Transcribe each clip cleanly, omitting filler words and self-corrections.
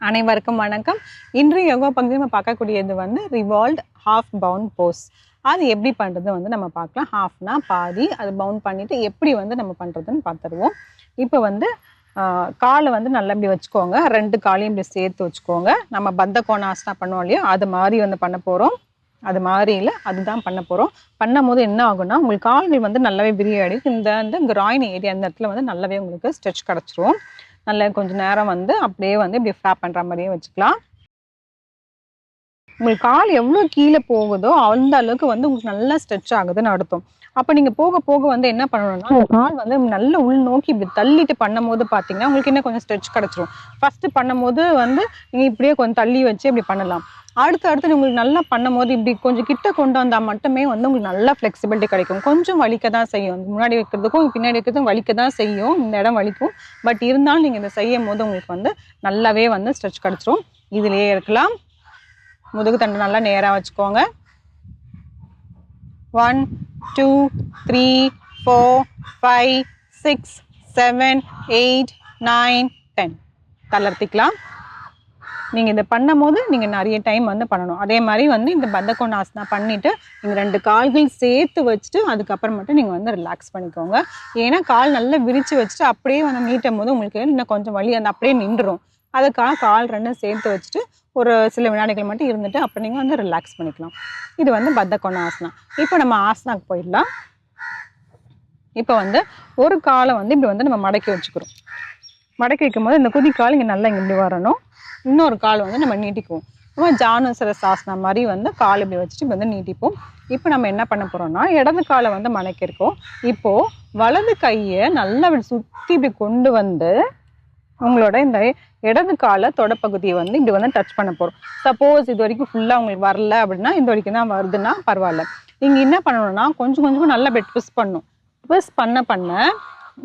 அனைவருக்கும் வணக்கம். இன்று யோகா பகுதியில் நம்ம பார்க்கக்கூடியது வந்து ரிவால்வ்ட் ஹாஃப் பவுண்ட் போஸ். அது எப்படி பண்ணுறது வந்து நம்ம பார்க்கலாம். ஹாஃப்னா பாதி, அது பவுண்ட் பண்ணிவிட்டு எப்படி வந்து நம்ம பண்ணுறதுன்னு பார்த்துருவோம். இப்போ வந்து காலை வந்து நல்லா இப்படி வச்சுக்கோங்க. 2 காலையும் இப்படி சேர்த்து வச்சுக்கோங்க. நம்ம பத்த கோணாசனா பண்ணுவோம் இல்லையா, அது மாதிரி வந்து பண்ண போகிறோம். அது மாதிரி இல்லை, அதுதான் பண்ண போகிறோம். பண்ணும் போது என்ன ஆகும்னா, உங்களுக்கு கால்கள் வந்து நல்லாவே விரியாடி இந்த வந்து கிராயின் ஏரியா அந்த இடத்துல வந்து நல்லாவே உங்களுக்கு ஸ்ட்ரெச் கிடச்சிரும். நல்லா கொஞ்சம் நேரம் வந்து அப்படியே வந்து இப்படி ஃப்ளாப் பண்ணுற மாதிரியே வச்சுக்கலாம். உங்களுக்கு கால் எவ்வளோ கீழே போகுதோ அந்த அளவுக்கு வந்து உங்களுக்கு நல்லா ஸ்ட்ரெச் ஆகுதுன்னு அர்த்தம். அப்போ நீங்கள் போக போக வந்து என்ன பண்ணணும்னா, கால் வந்து நல்ல உள் நோக்கி இப்படி தள்ளிட்டு பண்ணும் போது பார்த்தீங்கன்னா உங்களுக்கு இன்னும் கொஞ்சம் ஸ்ட்ரெச் கிடச்சிரும். ஃபஸ்ட்டு பண்ணும் போது வந்து நீங்கள் இப்படியே கொஞ்சம் தள்ளி வச்சு இப்படி பண்ணலாம். அடுத்து உங்களுக்கு நல்லா பண்ணும் போது இப்படி கொஞ்சம் கிட்ட கொண்டு வந்தால் மட்டுமே வந்து உங்களுக்கு நல்லா ஃப்ளெக்சிபிலிட்டி கிடைக்கும். கொஞ்சம் வலிக்க தான் செய்யும், முன்னாடி வைக்கிறதுக்கும் பின்னாடி வைக்கிறதுக்கும் வலிக்க தான் செய்யும், இந்த இடம் வலிக்கும். பட் இருந்தாலும் நீங்கள் இதை செய்யும் போது உங்களுக்கு வந்து நல்லாவே வந்து ஸ்ட்ரெச் கிடச்சிரும். இதுலேயே இருக்கலாம். முதுகு தண்டு நல்லா நேராக வச்சுக்கோங்க. 1 2 3 4 5 6 7 8 9 10 தளர்த்திக்கலாம். நீங்கள் இதை பண்ணும் போது நீங்கள் நிறைய டைம் வந்து பண்ணணும். அதே மாதிரி வந்து இந்த பத்தகோணாசனா பண்ணிவிட்டு நீங்கள் 2 கால்கள் சேர்த்து வச்சுட்டு அதுக்கப்புறம் மட்டும் நீங்கள் வந்து ரிலாக்ஸ் பண்ணிக்கோங்க. ஏன்னா கால் நல்லா விரித்து வச்சுட்டு அப்படியே வந்து நீட்டும் போது உங்களுக்கு இன்னும் கொஞ்சம் வலி அந்த அப்படியே நின்றுடும். அதுக்காக கால் 2 சேர்த்து வச்சுட்டு ஒரு சில வினாடிகள் மட்டும் இருந்துட்டு அப்புறம் நீங்கள் வந்து ரிலாக்ஸ் பண்ணிக்கலாம். இது வந்து பத்தகோணாசனா. இப்போ நம்ம ஆசனாக்கு போயிடலாம். இப்போ வந்து ஒரு காலை வந்து இப்படி வந்து நம்ம மடக்கி வச்சுக்கிறோம். மடக்கி வைக்கும்போது இந்த குதிக்கால் இங்கே நல்லா இங்கே இப்படி வரணும். இன்னொரு கால் வந்து நம்ம நீட்டிக்குவோம். நம்ம ஜானுசரசாசனா மாதிரி வந்து கால் இப்படி வச்சுட்டு வந்து நீட்டிப்போம். இப்போ நம்ம என்ன பண்ண போகிறோம்னா, இடது காலை வந்து மடக்கியிருக்கோம். இப்போது வலது கையை நல்லா இப்படி சுற்றி இப்படி கொண்டு வந்து உங்களோட இந்த இடது காலை தொடப்பகுதியை வந்து இப்படி வந்து டச் பண்ண போகிறோம். சப்போஸ் இது வரைக்கும் ஃபுல்லாக உங்களுக்கு வரல அப்படின்னா, இந்த வரைக்கும் தான் வருதுன்னா பரவாயில்ல. நீங்கள் என்ன பண்ணணும்னா கொஞ்சம் கொஞ்சமாக நல்லா பெட் ட்விஸ்ட் பண்ணணும். ட்விஸ்ட் பண்ண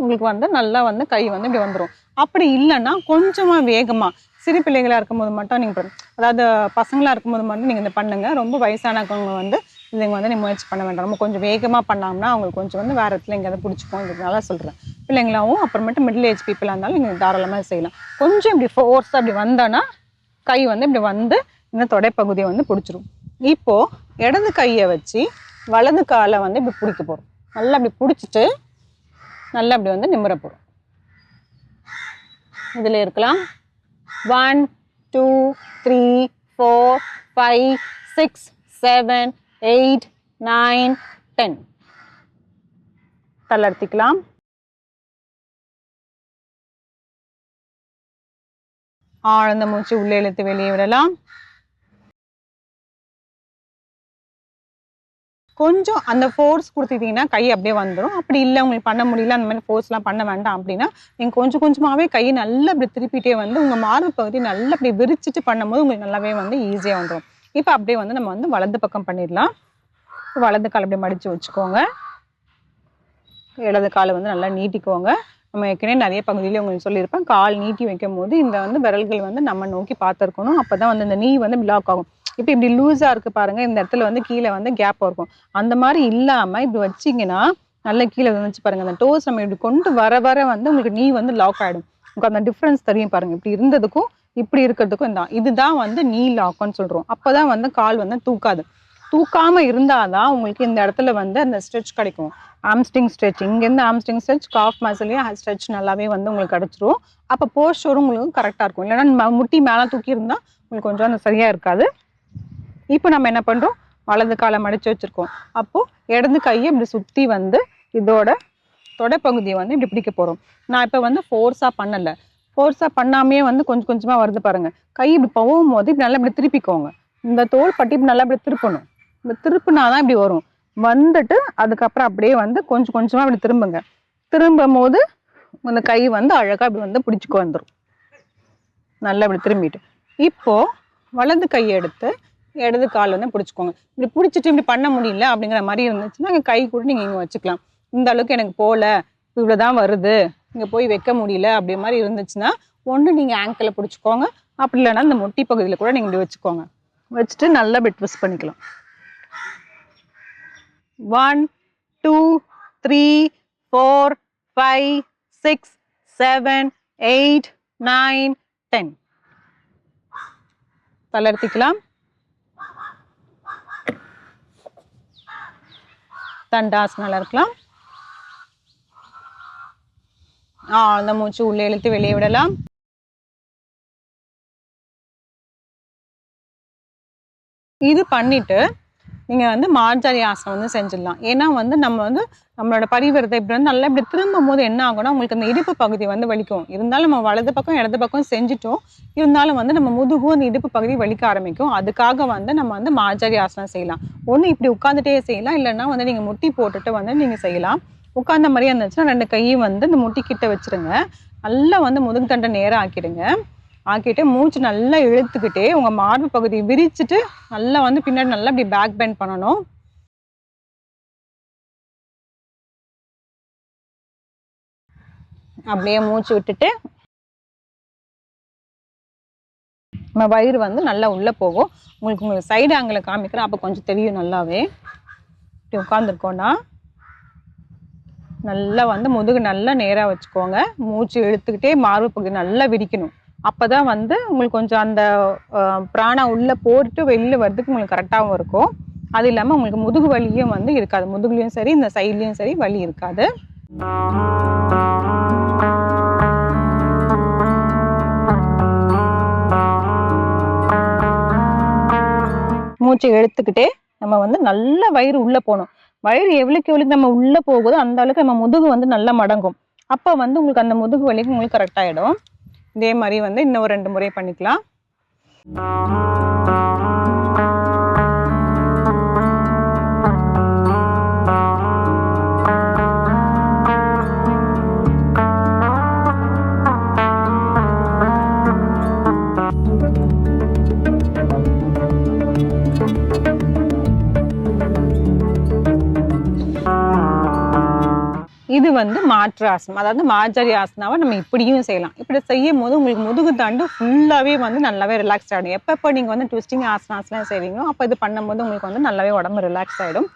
உங்களுக்கு வந்து நல்லா வந்து கை வந்து இப்படி வந்துடும். அப்படி இல்லைன்னா கொஞ்சமாக வேகமாக சிறு பிள்ளைகளாக இருக்கும்போது மட்டும் நீங்கள் அதாவது பசங்களாக இருக்கும்போது மட்டும் நீங்கள் இதை பண்ணுங்கள். ரொம்ப வயசானவங்க வந்து இதை வந்து நீங்கள் முயற்சி பண்ண வேண்டாம். நம்ம கொஞ்சம் வேகமாக பண்ணாங்கன்னா அவங்களுக்கு கொஞ்சம் வந்து வேறு இடத்துல எங்கேயாவது பிடிச்சிக்கும். இதுக்கு நல்லா சொல்கிறேன். பிள்ளைங்களாகவும் அப்புறமேட்டு மிடில் ஏஜ் பீப்புளாக இருந்தாலும் நீங்கள் தாராளமாக செய்யலாம். கொஞ்சம் இப்படி ஃபோர்ஸாக அப்படி வந்தோன்னா கை வந்து இப்படி வந்து இந்த தொடைப்பகுதியை வந்து பிடிச்சிரும். இப்போது இடது கையை வச்சு வலது காலை வந்து இப்படி பிடிக்க போகிறோம். நல்லா அப்படி பிடிச்சிட்டு நல்லா அப்படி வந்து நிமிர போகிறோம். இதில் இருக்கலாம். 1 2 3 4 5 6 7 8 9 10 தளர்த்திக்கலாம். ஆழ்ந்த மூச்சு உள்ளே இழுத்து வெளியே விடலாம். கொஞ்சம் அந்த ஃபோர்ஸ் கொடுத்துட்டீங்கன்னா கை அப்படியே வந்துடும். அப்படி இல்லை உங்களுக்கு பண்ண முடியல, அந்த மாதிரி ஃபோர்ஸ்லாம் பண்ண வேண்டாம் அப்படின்னா நீங்கள் கொஞ்சம் கொஞ்சமாகவே கையை நல்லா இப்படி திருப்பிட்டே வந்து உங்கள் மார்பு பகுதி நல்லா இப்படி விரிச்சிட்டு பண்ணும்போது உங்களுக்கு நல்லாவே வந்து ஈஸியாக வந்துடும். இப்போ அப்படியே வந்து நம்ம வந்து வலது பக்கம் பண்ணிடலாம். வலது கால் அப்படியே மடித்து வச்சுக்கோங்க. இடது காலை வந்து நல்லா நீட்டிக்கோங்க. நம்ம ஏற்கனவே நிறைய பகுதியிலே உங்களுக்கு சொல்லியிருப்பேன், கால் நீட்டி வைக்கும் போது இந்த வந்து விரல்கள் வந்து நம்ம நோக்கி பார்த்துருக்கணும். அப்போ தான் வந்து இந்த நீ வந்து பிளாக் ஆகும். இப்போ இப்படி லூஸாக இருக்குது பாருங்கள், இந்த இடத்துல வந்து கீழே வந்து கேப் இருக்கும். அந்த மாதிரி இல்லாமல் இப்படி வச்சிங்கன்னா நல்லா கீழே வந்துச்சு பாருங்கள். அந்த டோஸ் நம்ம இப்படி கொண்டு வர வந்து உங்களுக்கு நீ வந்து லாக் ஆகிடும். உங்களுக்கு அந்த டிஃப்ரென்ஸ் தெரியும் பாருங்கள். இப்படி இருந்ததுக்கும் இப்படி இருக்கிறதுக்கும் இதுதான் வந்து நீ லாக்குன்னு சொல்கிறோம். அப்போ தான் வந்து கால் வந்து தூக்காது. தூக்காமல் இருந்தால் தான் உங்களுக்கு இந்த இடத்துல வந்து அந்த ஸ்ட்ரெச் கிடைக்கும். ஆம்ஸ்ட்ரிங் ஸ்ட்ரெச், இங்கேருந்து ஆம்ஸ்ட்ரிங் ஸ்ட்ரெச், காஃப் மசிலையும் ஸ்ட்ரெச் நல்லாவே வந்து உங்களுக்கு கிடச்சிரும். அப்போ போஸ்டரும் உங்களுக்கு கரெக்டாக இருக்கும். இல்லைன்னா முட்டி மேலே தூக்கி இருந்தால் உங்களுக்கு கொஞ்சம் அந்த சரியாக இருக்காது. இப்போ நம்ம என்ன பண்ணுறோம், வலது காலை மடித்து வச்சுருக்கோம். அப்போது இடது கையை இப்படி சுற்றி வந்து இதோட தொடைப்பகுதியை வந்து இப்படி பிடிக்க போகிறோம். நான் இப்போ வந்து ஃபோர்ஸாக பண்ணலை. ஃபோர்ஸாக பண்ணாமே வந்து கொஞ்சம் கொஞ்சமாக வருது பாருங்கள். கை இப்படி போகும்போது இப்படி நல்லா இப்படி திருப்பிக்கோங்க. இந்த தோல் பட்டி இப்படி நல்லா இப்படி திருப்பணும். இப்படி திருப்பினாதான் இப்படி வரும். வந்துட்டு அதுக்கப்புறம் அப்படியே வந்து கொஞ்சம் கொஞ்சமாக இப்படி திரும்புங்க. திரும்பும் போது அந்த கை வந்து அழகாக இப்படி வந்து பிடிச்சிக்கு வந்துடும். நல்லா இப்படி திரும்பிட்டு இப்போது வலது கையை எடுத்து இடது கால் வந்து பிடிச்சிக்கோங்க. இப்படி பிடிச்சிட்டு இப்படி பண்ண முடியல அப்படிங்கிற மாதிரி இருந்துச்சுன்னா கை கூட நீங்கள் இங்கே வச்சுக்கலாம். இந்த அளவுக்கு எனக்கு போகல, இவ்வளோதான் வருது, இங்கே போய் வைக்க முடியல அப்படி மாதிரி இருந்துச்சுன்னா ஒன்று நீங்கள் ஆங்கிளில் பிடிச்சிக்கோங்க. அப்படி இல்லைன்னா இந்த முட்டி பகுதியில் கூட நீங்கள் இப்படி வச்சுக்கோங்க. வச்சுட்டு நல்லா இப்படி ட்விஸ்ட் பண்ணிக்கலாம். 1 2 3 4 5 6 7 8 9 10 தளர்த்திக்கலாம். தண்டாசனால இருக்கலாம். ஆழ்ந்த மூச்சு உள்ளே இழுத்து வெளியே விடலாம். இது பண்ணிட்டு நீங்க வந்து மார்ஜரி ஆசனம் வந்து செஞ்சிடலாம். ஏன்னா வந்து நம்ம வந்து நம்மளோட பரிவர்த்தை இப்படி வந்து நல்லா இப்படி திரும்பும் போது என்ன ஆகும்னா உங்களுக்கு அந்த இடுப்பு பகுதி வந்து வலிக்கும். இருந்தாலும் நம்ம வலது பக்கம் இடது பக்கம் செஞ்சுட்டோம். இருந்தாலும் வந்து நம்ம முதுகும் அந்த இடுப்பு பகுதி வலிக்க ஆரம்பிக்கும். அதுக்காக வந்து நம்ம வந்து மார்ஜரி ஆசனம் செய்யலாம். ஒன்று இப்படி உட்காந்துட்டே செய்யலாம், இல்லைன்னா வந்து நீங்க முட்டி போட்டுட்டு வந்து நீங்க செய்யலாம். உட்கார்ந்த மாதிரியே இருந்துச்சுன்னா 2 கையும் வந்து இந்த முட்டி கிட்ட வச்சிருங்க. நல்லா வந்து முதுகு தண்டை நேரம் ஆக்கிடுங்க. ஆக்கிட்டு மூச்சு நல்லா இழுத்துக்கிட்டே உங்க மார்பு பகுதி விரிச்சிட்டு நல்லா வந்து பின்னாடி நல்லா இப்படி பேக் பெண்ட் பண்ணணும். அப்படியே மூச்சு விட்டுட்டு நம்ம வயிறு வந்து நல்லா உள்ள போகும். உங்களுக்கு சைடு ஆங்கிள் காமிக்கிறேன், அப்போ கொஞ்சம் தெரியும் நல்லாவே. இப்படி உட்காந்துருக்கோன்னா நல்லா வந்து முதுகு நல்லா நேராக வச்சுக்கோங்க. மூச்சு இழுத்துக்கிட்டே மார்பு பகுதி நல்லா விரிக்கணும். அப்பதான் வந்து உங்களுக்கு கொஞ்சம் அந்த பிராணா உள்ள போட்டு வெளியில வர்றதுக்கு உங்களுக்கு கரெக்டாகவும் இருக்கும். அது இல்லாமல் உங்களுக்கு முதுகு வலியும் வந்து இருக்காது. முதுகுலையும் சரி இந்த சைட்லையும் சரி வலி இருக்காது. மூச்சு இழுத்துக்கிட்டே நம்ம வந்து நல்ல வயிறு உள்ள போகணும். வயிறு எவ்வளவுக்கு நம்ம உள்ள போகுதோ அந்த அளவுக்கு நம்ம முதுகு வந்து நல்லா மடங்கும். அப்ப வந்து உங்களுக்கு அந்த முதுகு வலிக்கு உங்களுக்கு கரெக்ட் ஆயிடும். இதே மாதிரி வந்து இன்னும் 2 முறை பண்ணிக்கலாம். இது வந்து மாற்று ஆசனம், அதாவது மார்ஜரி ஆசனாவை நம்ம இப்படியும் செய்யலாம். இப்படி செய்யும் போது உங்களுக்கு முதுகு தாண்டு ஃபுல்லாவே வந்து நல்லாவே ரிலாக்ஸ் ஆகிடும். எப்போ நீங்க வந்து ட்விஸ்டிங் ஆசனாஸ்லாம் செய்வீங்களோ அப்போ இது பண்ணும்போது உங்களுக்கு வந்து நல்லாவே உடம்பு ரிலாக்ஸ் ஆகிடும்.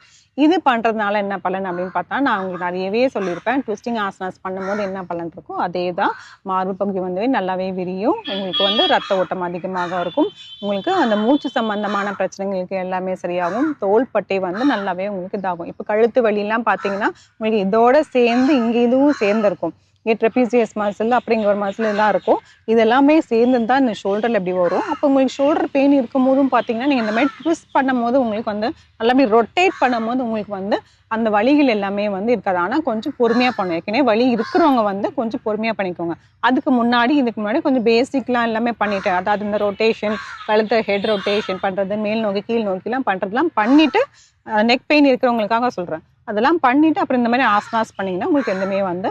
இது பண்றதுனால என்ன பலன் அப்படின்னு பார்த்தா, நான் உங்களுக்கு நிறையவே சொல்லியிருப்பேன். ட்விஸ்டிங் ஆசனாஸ் பண்ணும்போது என்ன பலன் இருக்கோ அதே தான். மார்பு பகுதி வந்து நல்லாவே விரியும். உங்களுக்கு வந்து ரத்த ஓட்டம் அதிகமாக இருக்கும். உங்களுக்கு அந்த மூச்சு சம்பந்தமான பிரச்சனைகளுக்கு எல்லாமே சரியாகும். தோள்பட்டை வந்து நல்லாவே உங்களுக்கு இதாகும். இப்போ கழுத்து வலியெல்லாம் பார்த்தீங்கன்னா உங்களுக்கு இதோட சேர்ந்து இங்கே இதுவும் சேர்ந்துருக்கும். ட்ரெபீசியஸ் மசில் அப்படிங்கிற ஒரு மசில் எல்லாம் இருக்கும். இது எல்லாமே சேர்ந்து தான் இந்த ஷோல்டரில் எப்படி வரும். அப்போ உங்களுக்கு ஷோல்டர் பெயின் இருக்கும் போதும் பார்த்தீங்கன்னா நீங்கள் இந்த மாதிரி ட்விஸ்ட் பண்ணும் போது உங்களுக்கு வந்து நல்லா ரொட்டேட் பண்ணும் போது உங்களுக்கு வந்து அந்த வலிகள் எல்லாமே வந்து இருக்காது. ஆனால் கொஞ்சம் பொறுமையாக பண்ணணும். ஏற்கனவே வலி இருக்கிறவங்க வந்து கொஞ்சம் பொறுமையாக பண்ணிக்கோங்க. இதுக்கு முன்னாடி கொஞ்சம் பேசிக்லாம் எல்லாமே பண்ணிட்டேன். அதாவது இந்த ரொட்டேஷன், கழுத்தை ஹெட் ரொட்டேஷன் பண்ணுறது, மேல் நோக்கி கீழ் நோக்கிலாம் பண்ணுறதுலாம் பண்ணிவிட்டு நெக் பெயின் இருக்கிறவங்களுக்காக சொல்கிறேன். அதெல்லாம் பண்ணிவிட்டு அப்புறம் இந்த மாதிரி ஆசனாஸ் பண்ணிங்கன்னா உங்களுக்கு எதுவுமே வந்து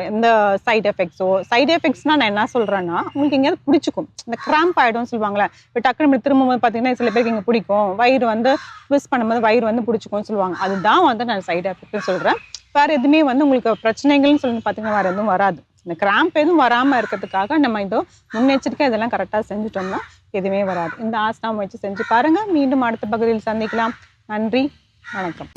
எந்த சைட் எஃபெக்ட்ஸ்னா நான் என்ன சொல்றேன்னா, உங்களுக்கு எங்கேயாவது பிடிச்சிக்கும். இந்த கிராம்ப் ஆயிடும்னு சொல்லுவாங்களே, இப்போ டக்குனு திரும்பும்போது பார்த்தீங்கன்னா சில பேருக்கு இங்கே பிடிக்கும். வயிறு வந்து ட்விஸ்ட் பண்ணும்போது வயிறு வந்து பிடிச்சிக்கும்னு சொல்லுவாங்க. அதுதான் வந்து நான் சைட் எஃபெக்ட்னு சொல்றேன். வேற எதுவுமே வந்து உங்களுக்கு பிரச்சனைகள்னு சொல்லி பார்த்தீங்கன்னா வேற எதுவும் வராது. இந்த கிராம்ப் எதுவும் வராமல் இருக்கிறதுக்காக நம்ம இதோ முன்னெச்சரிக்கை இதெல்லாம் கரெக்டாக செஞ்சுட்டோம்னா எதுவுமே வராது. இந்த ஆசனம் வச்சு செஞ்சு பாருங்க. மீண்டும் அடுத்த பகுதியில் சந்திக்கலாம். நன்றி, வணக்கம்.